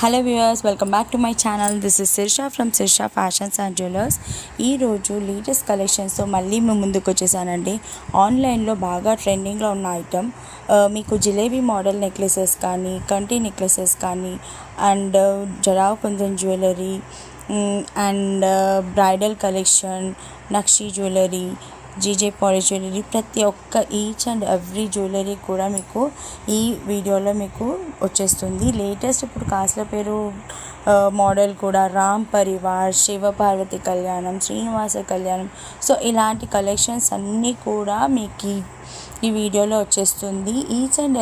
Hello viewers, welcome back to my channel. This is Shirsha from Shirsha fashions and jewellers. ఈరోజు latest కలెక్షన్స్తో మళ్ళీ మేము ముందుకు వచ్చేసానండి. ఆన్లైన్లో బాగా ట్రెండింగ్లో ఉన్న ఐటమ్, మీకు జిలేబీ మోడల్ నెక్లెసెస్ కానీ, కంటి నెక్లెసెస్ కానీ, and jadau kundan jewellery, and bridal collection, nakshi jewellery, GJ polish jewellery, ప్రతి ఒక్క ఈచ్ అండ్ ఎవ్రీ జ్యువెలరీ కూడా మీకు ఈ వీడియోలో మీకు వచ్చేస్తుంది. లేటెస్ట్ ఇప్పుడు కాసుల పేరు మోడల్ కూడా రామ్ పరివార్, శివపార్వతి కళ్యాణం, శ్రీనివాస కళ్యాణం, సో ఇలాంటి కలెక్షన్స్ అన్నీ కూడా మీకు ఈ వీడియోలో వచ్చేస్తుంది. ఈచ్ అండ్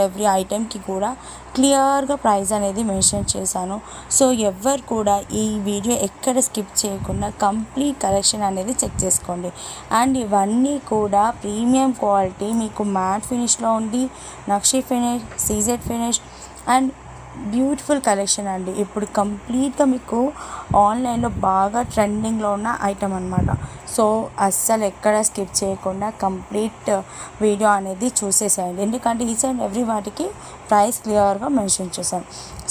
ఎవ్రీ ఐటెంకి కూడా క్లియర్గా ప్రైస్ అనేది మెన్షన్ చేశాను. సో ఎవ్వరు కూడా ఈ వీడియో ఎక్కడ స్కిప్ చేయకుండా కంప్లీట్ కలెక్షన్ అనేది చెక్ చేసుకోండి. అండ్ ఇవన్నీ కూడా ప్రీమియం క్వాలిటీ, మీకు మ్యాట్ ఫినిష్లో ఉంది, nakshi finish, CZ finish and beautiful collection అండి. ఇప్పుడు కంప్లీట్గా మీకు ఆన్లైన్లో బాగా ట్రెండింగ్లో ఉన్న ఐటమ్ అనమాట. సో అస్సలు ఎక్కడ స్కిప్ చేయకుండా కంప్లీట్ వీడియో అనేది చూసేసేయండి, ఎందుకంటే ఈచ్ అండ్ ఎవ్రీ వాటికి ప్రైస్ క్లియర్గా మెన్షన్ చేశాను.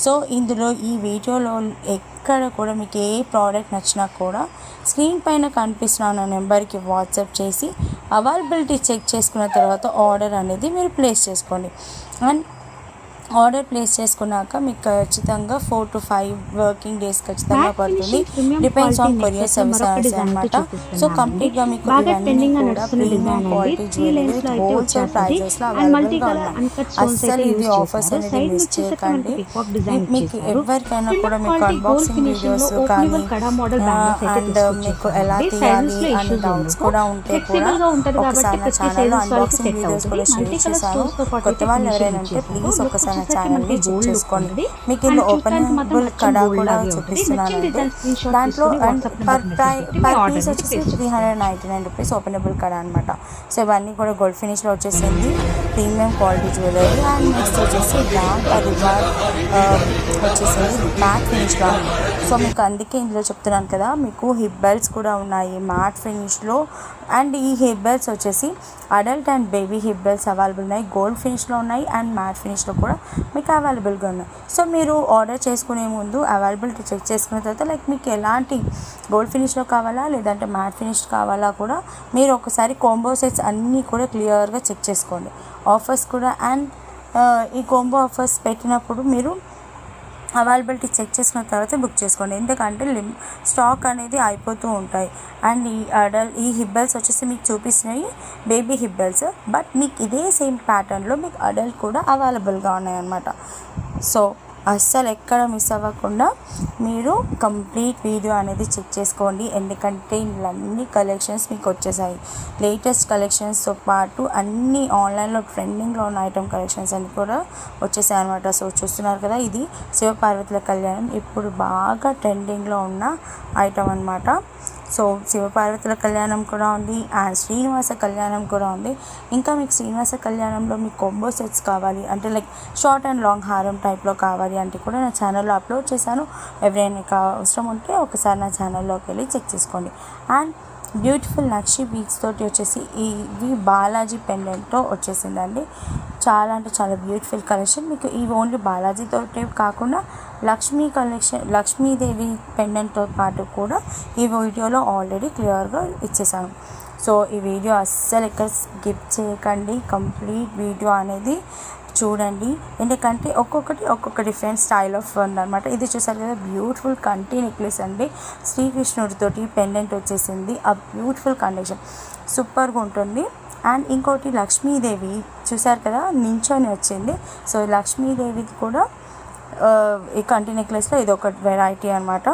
సో ఇందులో ఈ వీడియోలో ఎక్కడ కూడా మీకు ఏ ప్రోడక్ట్ నచ్చినా కూడా స్క్రీన్ పైన కనిపిస్తున్న నెంబర్కి వాట్సాప్ చేసి అవైలబిలిటీ చెక్ చేసుకున్న తర్వాత ఆర్డర్ అనేది మీరు ప్లేస్ చేసుకోండి. అండ్ ఆర్డర్ ప్లేస్ చేసుకున్నాక మీకు ఖచ్చితంగా 4 to 5 వర్కింగ్ డేస్ ఖచ్చితంగా పడుతుంది. డిపెండ్స్ ఆన్ కొరియర్ సర్వీస్ అనమాట. సో కంప్లీట్గా మీకు ఇవన్నీ కూడా ప్రీమియం క్వాలిటీ జ్యువెలరీ హోల్సేల్ ప్రైజెస్లో అవైలబుల్గా ఉన్నాయి. అస్సలు ఇది ఆఫర్స్ అనేది మిస్ చేయకండి. మీకు ఎవరికైనా కూడా మీకు అన్బాక్సింగ్ వీడియోస్ కానీ అండ్ మీకు ఎలా తీయాలి అని డౌట్స్ కూడా ఉంటే కూడా ఒకసారి నా ఛానల్లో అన్బాక్సింగ్ వీడియోస్ కూడా షేర్ చేశాను. కొత్త వాళ్ళు ఎవరైనా ఉంటే ప్లీజ్ ఒకసారి నా ఛానల్ని చెక్ చేసుకోండి. మీకు ఇందులో ఓపెనబుల్ కడా కూడా చూపిస్తున్నానండి. దాంట్లో పర్ పీస్ వచ్చేసి 399 రూపీస్ ఓపెనబుల్ కడా అనమాట. సో ఇవన్నీ కూడా గోల్డ్ ఫినిష్లో వచ్చేసింది, premium quality jewellery. And next వచ్చేసి రామ్ పరివార్ వచ్చేసింది మ్యాట్ ఫినిష్లో. సో మీకు అందుకే ఇందులో చెప్తున్నాను కదా, మీకు హిప్ బెల్ట్స్ కూడా ఉన్నాయి మ్యాట్ ఫినిష్లో. అండ్ ఈ హిప్ బెల్ట్స్ వచ్చేసి adult and baby hip belts available ఉన్నాయి, గోల్డ్ ఫినిష్లో ఉన్నాయి అండ్ మ్యాట్ ఫినిష్లో కూడా మీకు అవైలబుల్గా ఉన్నాయి. సో మీరు ఆర్డర్ చేసుకునే ముందు అవైలబిలిటీ చెక్ చేసుకున్న తర్వాత మీకు ఎలాంటి గోల్డ్ ఫినిష్లో కావాలా లేదంటే మ్యాట్ ఫినిష్ కావాలా కూడా మీరు ఒకసారి కాంబో సెట్స్ అన్నీ కూడా క్లియర్గా చెక్ చేసుకోండి. ఆఫర్స్ కూడా అండ్ ఈ కాంబో ఆఫర్స్ పెట్టినప్పుడు మీరు అవైలబిలిటీ చెక్ చేసుకున్న తర్వాత బుక్ చేసుకోండి, ఎందుకంటే స్టాక్ అనేది అయిపోతూ ఉంటాయి. అండ్ ఈ హిబ్బెల్స్ వచ్చేసి మీకు చూపిస్తున్నాయి బేబీ హిబ్బెల్స్, బట్ మీకు ఇదే సేమ్ ప్యాటర్న్లో మీకు అడల్ట్ కూడా అవైలబుల్గా ఉన్నాయన్నమాట. సో అస్సలు ఎక్కడ మిస్ అవ్వకుండా మీరు కంప్లీట్ వీడియో అనేది చెక్ చేసుకోండి, ఎందుకంటే అన్ని కలెక్షన్స్ మీకు వచ్చేసాయి. లేటెస్ట్ కలెక్షన్స్తో పాటు అన్ని ఆన్లైన్లో ట్రెండింగ్లో ఉన్న ఐటమ్ కలెక్షన్స్ అన్నీ కూడా వచ్చేసాయి అనమాట. సో చూస్తున్నారు కదా, ఇది శివపార్వతుల కళ్యాణం ఇప్పుడు బాగా ట్రెండింగ్లో ఉన్న ఐటమ్ అనమాట. సో శివపార్వతుల కళ్యాణం కూడా ఉంది అండ్ శ్రీనివాస కళ్యాణం కూడా ఉంది. ఇంకా మీకు శ్రీనివాస కళ్యాణంలో మీకు కాంబో సెట్స్ కావాలి అంటే షార్ట్ అండ్ లాంగ్ హారం టైప్లో కావాలి అంటే కూడా నా ఛానల్లో అప్లోడ్ చేశాను. ఎవరైనా అవసరం ఉంటే ఒకసారి నా ఛానల్లోకి వెళ్ళి చెక్ చేసుకోండి. అండ్ బ్యూటిఫుల్ నక్షి బీడ్స్ తోటి వచ్చేసి ఇవి బాలాజీ పెండెంట్తో వచ్చేసిందండి. చాలా అంటే చాలా బ్యూటిఫుల్ కలెక్షన్. మీకు ఇవి ఓన్లీ బాలాజీతో కాకుండా లక్ష్మీదేవి పెండెంట్తో పాటు కూడా ఈ వీడియోలో ఆల్రెడీ క్లియర్గా ఇచ్చేసాను. సో ఈ వీడియో అస్సలు ఎక్కడ స్కిప్ చేయకండి, కంప్లీట్ వీడియో అనేది చూడండి, ఎందుకంటే ఒక్కొక్క డిఫరెంట్ స్టైల్ ఆఫ్ ఉందన్నమాట. ఇది చూసారు కదా, బ్యూటిఫుల్ కంటి నెక్లెస్ అండి, శ్రీకృష్ణుడితోటి పెండెంట్ వచ్చేసింది. ఆ బ్యూటిఫుల్ కండిషన్ సూపర్గా ఉంటుంది. అండ్ ఇంకోటి లక్ష్మీదేవి చూసారు కదా నించొని వచ్చింది. సో లక్ష్మీదేవిది కూడా ఈ కంటి నెక్లెస్లో ఇది ఒక వెరైటీ అనమాట.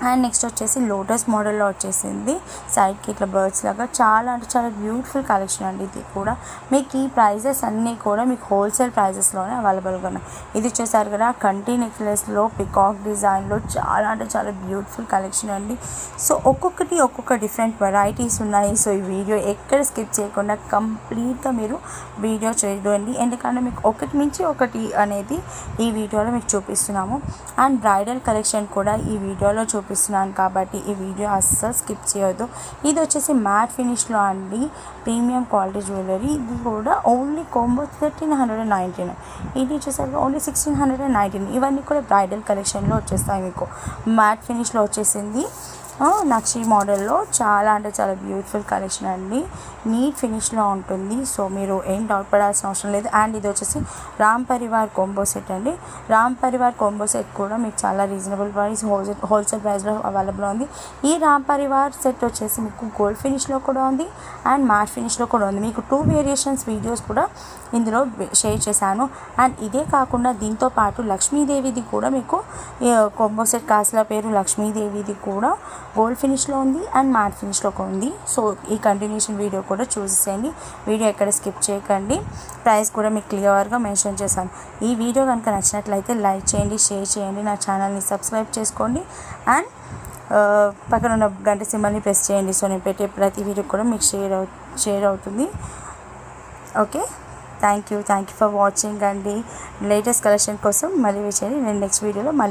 అండ్ నెక్స్ట్ వచ్చేసి లోటస్ మోడల్లో వచ్చేసింది, సైడ్కి ఇట్లా బర్డ్స్ లాగా. చాలా అంటే చాలా బ్యూటిఫుల్ కలెక్షన్ అండి. ఇది కూడా మీకు ఈ ప్రైజెస్ అన్నీ కూడా మీకు హోల్సేల్ ప్రైజెస్లోనే అవైలబుల్గా ఉన్నాయి. ఇది చూసారు కదా కంటి నెక్లెస్లో పికాక్ డిజైన్లో చాలా అంటే చాలా బ్యూటిఫుల్ కలెక్షన్ అండి. సో ఒక్కొక్క డిఫరెంట్ వెరైటీస్ ఉన్నాయి. సో ఈ వీడియో ఎక్కడ స్కిప్ చేయకుండా కంప్లీట్గా మీరు వీడియో చూడండి, ఎందుకంటే మీకు ఒకటి నుంచి ఒకటి అనేది ఈ వీడియోలో మీకు చూపిస్తున్నాము. అండ్ బ్రైడల్ కలెక్షన్ కూడా ఈ వీడియోలో చూపిస్తున్నాను కాబట్టి ఈ వీడియో అస్సలు స్కిప్ చేయొద్దు. ఇది వచ్చేసి మ్యాట్ ఫినిష్లో అండి, ప్రీమియం క్వాలిటీ జ్యువెలరీ. ఇది కూడా ఓన్లీ కాంబో 1399. ఇది వచ్చేసరికి ఓన్లీ 1619. ఇవన్నీ కూడా బ్రైడల్ కలెక్షన్లో వచ్చేస్తాయి మీకు. మ్యాట్ ఫినిష్లో వచ్చేసింది, నక్షి మోడల్లో. చాలా అంటే చాలా బ్యూటిఫుల్ కలెక్షన్ అండి, నీట్ ఫినిష్లో ఉంటుంది. సో మీరు ఏం డౌట్ పడాల్సిన అవసరం లేదు. అండ్ ఇది వచ్చేసి రామ్ పరివార్ కాంబో సెట్ అండి. రామ్ పరివార్ కాంబో సెట్ కూడా మీకు చాలా రీజనబుల్ ప్రైస్, హోల్సేల్ ప్రైస్లో అవైలబుల్ ఉంది. ఈ రామ్ పరివార్ సెట్ వచ్చేసి మీకు గోల్డ్ ఫినిష్లో కూడా ఉంది అండ్ మ్యాట్ ఫినిష్లో కూడా ఉంది. మీకు 2 వేరియేషన్స్ వీడియోస్ కూడా ఇందులో షేర్ చేశాను. అండ్ ఇదే కాకుండా దీంతో పాటు లక్ష్మీదేవిది కూడా మీకు కాంబో సెట్, కాసుల పేరు లక్ష్మీదేవిది కూడా గోల్డ్ ఫినిష్లో ఉంది అండ్ మ్యాట్ ఫినిష్లో ఉంది. సో ఈ కంటిన్యూషన్ వీడియో కూడా చూసేయండి, వీడియో ఎక్కడ స్కిప్ చేయకండి. ప్రైస్ కూడా మీకు క్లియర్గా మెన్షన్ చేశాను. ఈ వీడియో కనుక నచ్చినట్లయితే లైక్ చేయండి, షేర్ చేయండి, నా ఛానల్ని సబ్స్క్రైబ్ చేసుకోండి అండ్ పక్కన ఉన్న గంట సింబల్ని ప్రెస్ చేయండి. సో నేను పెట్టే ప్రతి వీడియో కూడా మీకు షేర్ అవుతుంది. Okay, thank you for watching అండి. లేటెస్ట్ కలెక్షన్ కోసం మళ్ళీ చేయండి. నేను నెక్స్ట్ వీడియోలో మళ్ళీ